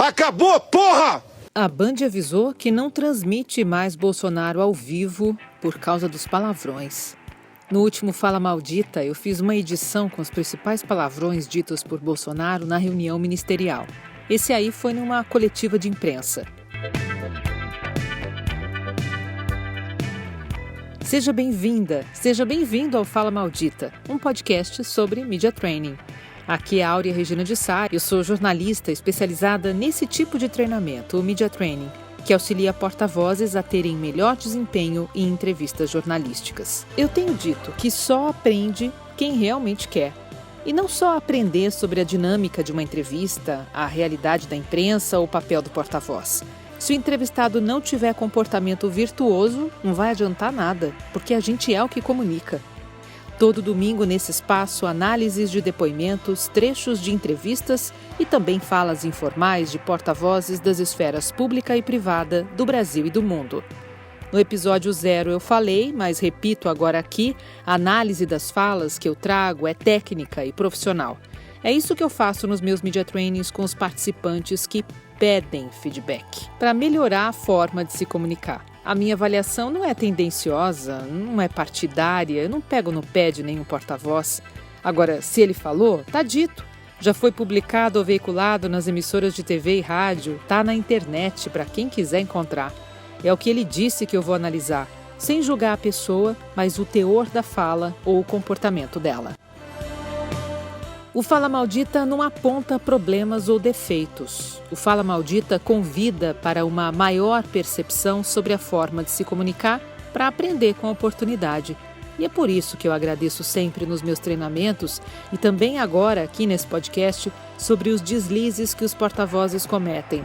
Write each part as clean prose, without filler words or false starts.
Acabou, porra! A Band avisou que não transmite mais Bolsonaro ao vivo por causa dos palavrões. No último Fala Maldita, eu fiz uma edição com os principais palavrões ditos por Bolsonaro na reunião ministerial. Esse aí foi numa coletiva de imprensa. Seja bem-vinda, seja bem-vindo ao Fala Maldita, um podcast sobre Media Training. Aqui é a Áurea Regina de Sá, eu sou jornalista especializada nesse tipo de treinamento, o Media Training, que auxilia porta-vozes a terem melhor desempenho em entrevistas jornalísticas. Eu tenho dito que só aprende quem realmente quer. E não só aprender sobre a dinâmica de uma entrevista, a realidade da imprensa ou o papel do porta-voz. Se o entrevistado não tiver comportamento virtuoso, não vai adiantar nada, porque a gente é o que comunica. Todo domingo, nesse espaço, análises de depoimentos, trechos de entrevistas e também falas informais de porta-vozes das esferas pública e privada do Brasil e do mundo. No episódio 0 eu falei, mas repito agora aqui, a análise das falas que eu trago é técnica e profissional. É isso que eu faço nos meus media trainings com os participantes que pedem feedback, para melhorar a forma de se comunicar. A minha avaliação não é tendenciosa, não é partidária, eu não pego no pé de nenhum porta-voz. Agora, se ele falou, tá dito. Já foi publicado ou veiculado nas emissoras de TV e rádio, tá na internet para quem quiser encontrar. É o que ele disse que eu vou analisar, sem julgar a pessoa, mas o teor da fala ou o comportamento dela. O Fala Maldita não aponta problemas ou defeitos. O Fala Maldita convida para uma maior percepção sobre a forma de se comunicar para aprender com a oportunidade. E é por isso que eu agradeço sempre nos meus treinamentos e também agora aqui nesse podcast sobre os deslizes que os porta-vozes cometem.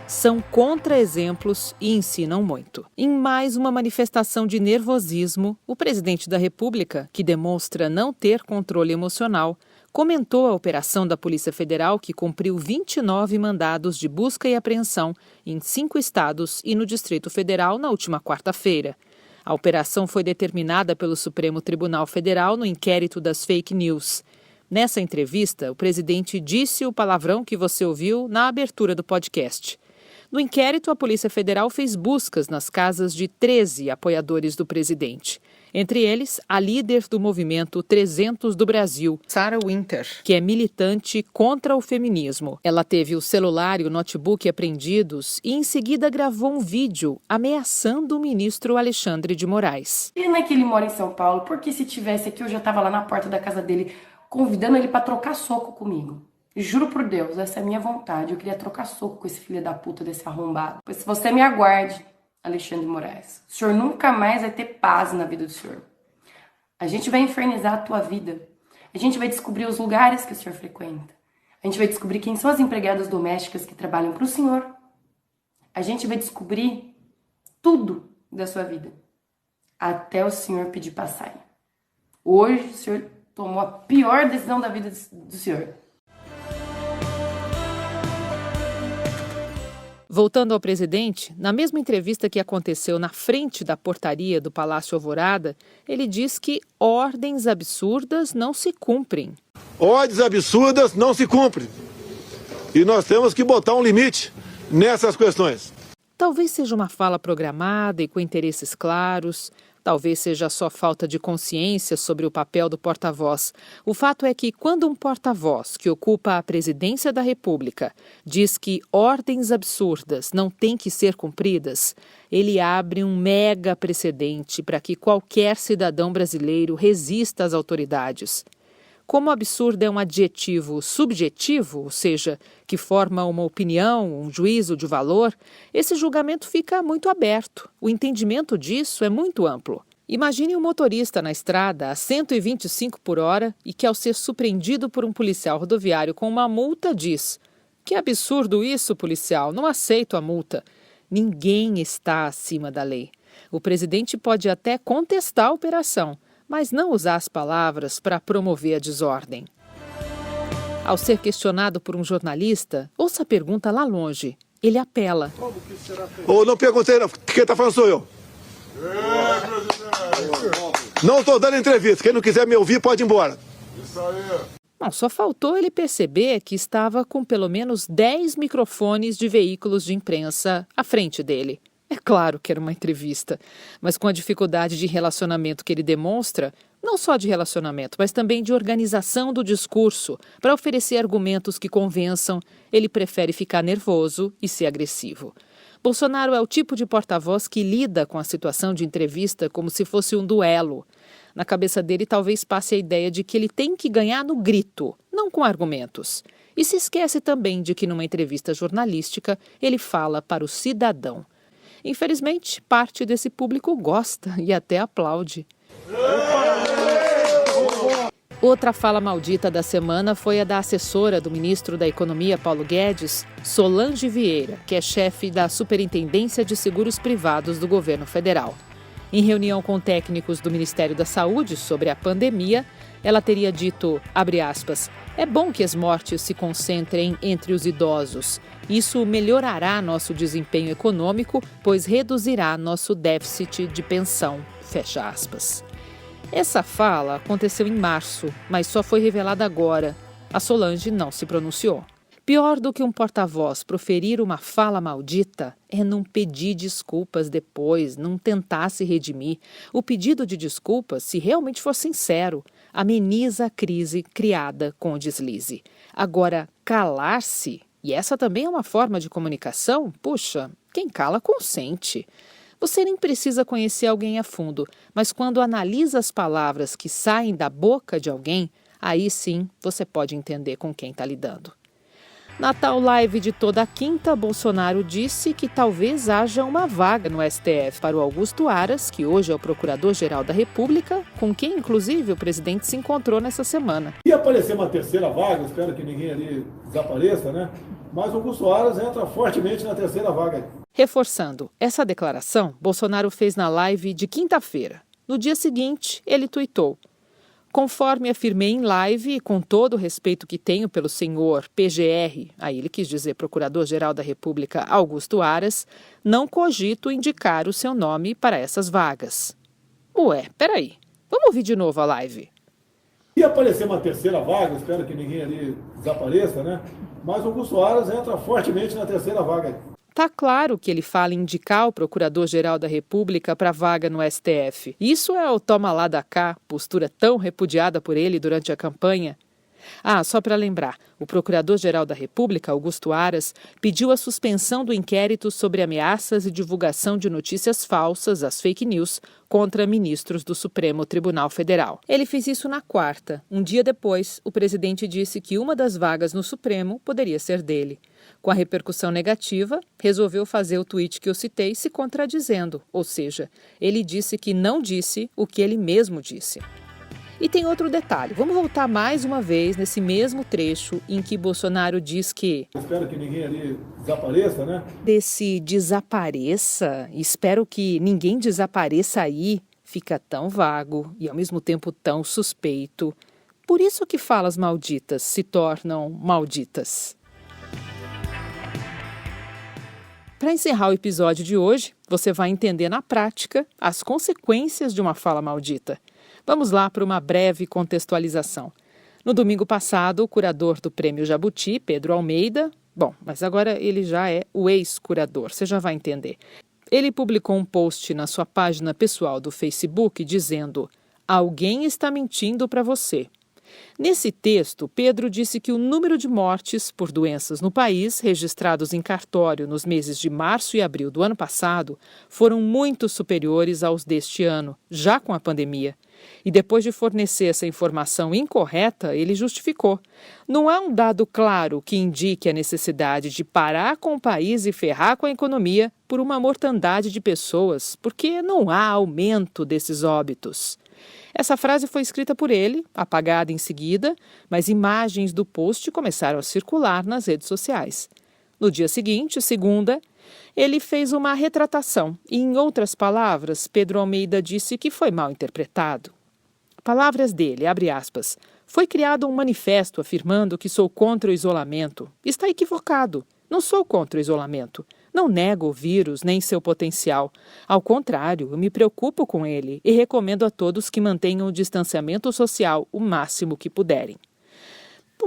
São contra-exemplos e ensinam muito. Em mais uma manifestação de nervosismo, o presidente da República, que demonstra não ter controle emocional, comentou a operação da Polícia Federal que cumpriu 29 mandados de busca e apreensão em 5 estados e no Distrito Federal na última quarta-feira. A operação foi determinada pelo Supremo Tribunal Federal no inquérito das fake news. Nessa entrevista, o presidente disse o palavrão que você ouviu na abertura do podcast. No inquérito, a Polícia Federal fez buscas nas casas de 13 apoiadores do presidente. Entre eles, a líder do movimento 300 do Brasil, Sarah Winter, que é militante contra o feminismo. Ela teve o celular e o notebook apreendidos e, em seguida, gravou um vídeo ameaçando o ministro Alexandre de Moraes. Pena que ele mora em São Paulo, porque se tivesse aqui, eu já estava lá na porta da casa dele, convidando ele para trocar soco comigo. Juro por Deus, essa é a minha vontade. Eu queria trocar soco com esse filho da puta desse arrombado. Pois se você me aguarde, Alexandre de Moraes, o senhor nunca mais vai ter paz na vida do senhor. A gente vai infernizar a tua vida. A gente vai descobrir os lugares que o senhor frequenta. A gente vai descobrir quem são as empregadas domésticas que trabalham para o senhor. A gente vai descobrir tudo da sua vida. Até o senhor pedir para sair. Hoje o senhor tomou a pior decisão da vida do senhor. Voltando ao presidente, na mesma entrevista que aconteceu na frente da portaria do Palácio Alvorada, ele diz que ordens absurdas não se cumprem. Ordens absurdas não se cumprem. E nós temos que botar um limite nessas questões. Talvez seja uma fala programada e com interesses claros. Talvez seja só falta de consciência sobre o papel do porta-voz. O fato é que quando um porta-voz que ocupa a presidência da República diz que ordens absurdas não têm que ser cumpridas, ele abre um mega precedente para que qualquer cidadão brasileiro resista às autoridades. Como absurdo é um adjetivo subjetivo, ou seja, que forma uma opinião, um juízo de valor, esse julgamento fica muito aberto. O entendimento disso é muito amplo. Imagine um motorista na estrada a 125 por hora e que, ao ser surpreendido por um policial rodoviário com uma multa, diz: "Que absurdo isso, policial, não aceito a multa." Ninguém está acima da lei. O presidente pode até contestar a operação, mas não usar as palavras para promover a desordem. Ao ser questionado por um jornalista, ouça a pergunta lá longe. Ele apela. Não perguntei, não. Quem está falando sou eu. Não estou dando entrevista. Quem não quiser me ouvir pode ir embora. Isso aí. Não, só faltou ele perceber que estava com pelo menos 10 microfones de veículos de imprensa à frente dele. É claro que era uma entrevista, mas com a dificuldade de relacionamento que ele demonstra, não só de relacionamento, mas também de organização do discurso, para oferecer argumentos que convençam, ele prefere ficar nervoso e ser agressivo. Bolsonaro é o tipo de porta-voz que lida com a situação de entrevista como se fosse um duelo. Na cabeça dele, talvez passe a ideia de que ele tem que ganhar no grito, não com argumentos. E se esquece também de que numa entrevista jornalística ele fala para o cidadão. Infelizmente, parte desse público gosta e até aplaude. Outra fala maldita da semana foi a da assessora do ministro da Economia, Paulo Guedes, Solange Vieira, que é chefe da Superintendência de Seguros Privados do governo federal. Em reunião com técnicos do Ministério da Saúde sobre a pandemia, ela teria dito, abre aspas, é bom que as mortes se concentrem entre os idosos. Isso melhorará nosso desempenho econômico, pois reduzirá nosso déficit de pensão, fecha aspas. Essa fala aconteceu em março, mas só foi revelada agora. A Solange não se pronunciou. Pior do que um porta-voz proferir uma fala maldita é não pedir desculpas depois, não tentar se redimir. O pedido de desculpas, se realmente for sincero, ameniza a crise criada com o deslize. Agora, calar-se, e essa também é uma forma de comunicação, puxa, quem cala consente. Você nem precisa conhecer alguém a fundo, mas quando analisa as palavras que saem da boca de alguém, aí sim você pode entender com quem está lidando. Na tal live de toda a quinta, Bolsonaro disse que talvez haja uma vaga no STF para o Augusto Aras, que hoje é o Procurador-Geral da República, com quem, inclusive, o presidente se encontrou nessa semana. E aparecer uma terceira vaga, espero que ninguém ali desapareça, né? Mas o Augusto Aras entra fortemente na terceira vaga. Reforçando essa declaração, Bolsonaro fez na live de quinta-feira. No dia seguinte, ele tuitou: conforme afirmei em live e com todo o respeito que tenho pelo senhor PGR, aí ele quis dizer Procurador-Geral da República Augusto Aras, não cogito indicar o seu nome para essas vagas. Ué, peraí, vamos ouvir de novo a live. E aparecer uma terceira vaga, espero que ninguém ali desapareça, né? Mas o Augusto Aras entra fortemente na terceira vaga. Tá claro que ele fala em indicar o Procurador-Geral da República para vaga no STF. Isso é o toma lá da cá, postura tão repudiada por ele durante a campanha. Ah, só para lembrar, o Procurador-Geral da República, Augusto Aras, pediu a suspensão do inquérito sobre ameaças e divulgação de notícias falsas, as fake news, contra ministros do Supremo Tribunal Federal. Ele fez isso na quarta. Um dia depois, o presidente disse que uma das vagas no Supremo poderia ser dele. Com a repercussão negativa, resolveu fazer o tweet que eu citei se contradizendo, ou seja, ele disse que não disse o que ele mesmo disse. E tem outro detalhe, vamos voltar mais uma vez nesse mesmo trecho em que Bolsonaro diz que... Espero que ninguém ali desapareça, né? Desse desapareça, espero que ninguém desapareça aí, fica tão vago e ao mesmo tempo tão suspeito. Por isso que falas malditas se tornam malditas. Para encerrar o episódio de hoje, você vai entender na prática as consequências de uma fala maldita. Vamos lá para uma breve contextualização. No domingo passado, o curador do Prêmio Jabuti, Pedro Almeida, mas agora ele já é o ex-curador, você já vai entender. Ele publicou um post na sua página pessoal do Facebook dizendo: alguém está mentindo para você. Nesse texto, Pedro disse que o número de mortes por doenças no país, registrados em cartório nos meses de março e abril do ano passado, foram muito superiores aos deste ano, já com a pandemia. E depois de fornecer essa informação incorreta, ele justificou. Não há um dado claro que indique a necessidade de parar com o país e ferrar com a economia por uma mortandade de pessoas, porque não há aumento desses óbitos. Essa frase foi escrita por ele, apagada em seguida, mas imagens do post começaram a circular nas redes sociais. No dia seguinte, segunda, ele fez uma retratação e, em outras palavras, Pedro Almeida disse que foi mal interpretado. Palavras dele, abre aspas, foi criado um manifesto afirmando que sou contra o isolamento. Está equivocado. Não sou contra o isolamento. Não nego o vírus nem seu potencial. Ao contrário, eu me preocupo com ele e recomendo a todos que mantenham o distanciamento social o máximo que puderem.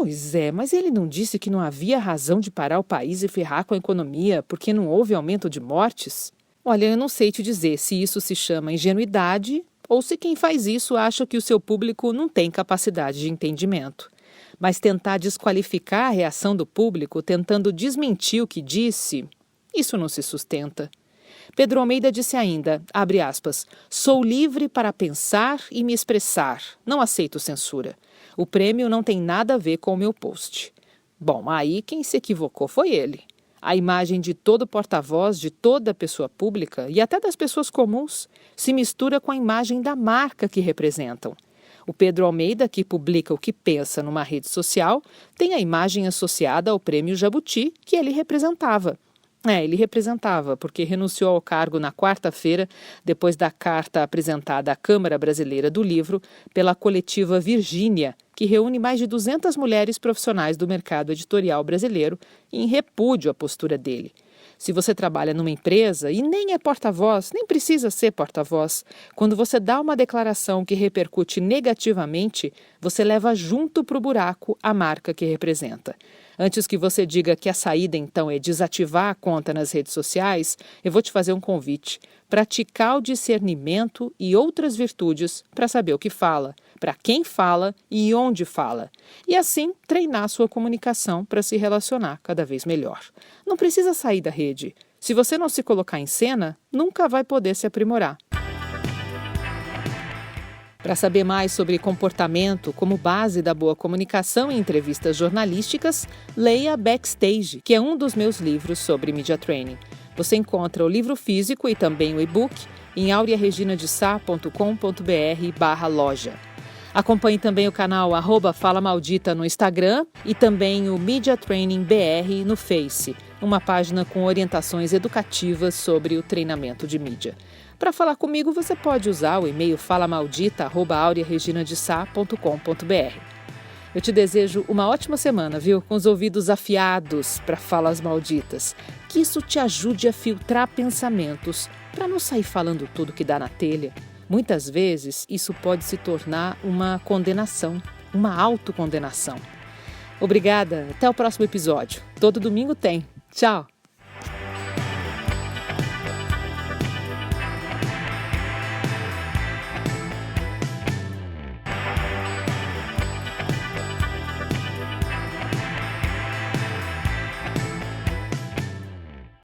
Pois é, mas ele não disse que não havia razão de parar o país e ferrar com a economia porque não houve aumento de mortes? Olha, eu não sei te dizer se isso se chama ingenuidade ou se quem faz isso acha que o seu público não tem capacidade de entendimento. Mas tentar desqualificar a reação do público, tentando desmentir o que disse, isso não se sustenta. Pedro Almeida disse ainda, abre aspas, sou livre para pensar e me expressar, não aceito censura. O prêmio não tem nada a ver com o meu post. Bom, aí quem se equivocou foi ele. A imagem de todo porta-voz, de toda pessoa pública e até das pessoas comuns se mistura com a imagem da marca que representam. O Pedro Almeida, que publica o que pensa numa rede social, tem a imagem associada ao prêmio Jabuti que ele representava. Ele representava, porque renunciou ao cargo na quarta-feira, depois da carta apresentada à Câmara Brasileira do Livro pela coletiva Virgínia, que reúne mais de 200 mulheres profissionais do mercado editorial brasileiro, em repúdio à postura dele. Se você trabalha numa empresa e nem é porta-voz, nem precisa ser porta-voz, quando você dá uma declaração que repercute negativamente, você leva junto para o buraco a marca que representa. Antes que você diga que a saída, então, é desativar a conta nas redes sociais, eu vou te fazer um convite. Praticar o discernimento e outras virtudes para saber o que fala, para quem fala e onde fala. E assim, treinar sua comunicação para se relacionar cada vez melhor. Não precisa sair da rede. Se você não se colocar em cena, nunca vai poder se aprimorar. Para saber mais sobre comportamento como base da boa comunicação em entrevistas jornalísticas, leia Backstage, que é um dos meus livros sobre media training. Você encontra o livro físico e também o e-book em auriareginadesá.com.br/loja. Acompanhe também o canal @FalaMaldita no Instagram e também o Media Training BR no Face, uma página com orientações educativas sobre o treinamento de mídia. Para falar comigo, você pode usar o e-mail falamaldita@auriareginadesá.com.br. Eu te desejo uma ótima semana, viu? Com os ouvidos afiados para falas malditas. Que isso te ajude a filtrar pensamentos, para não sair falando tudo que dá na telha. Muitas vezes, isso pode se tornar uma condenação, uma autocondenação. Obrigada, até o próximo episódio. Todo domingo tem. Tchau!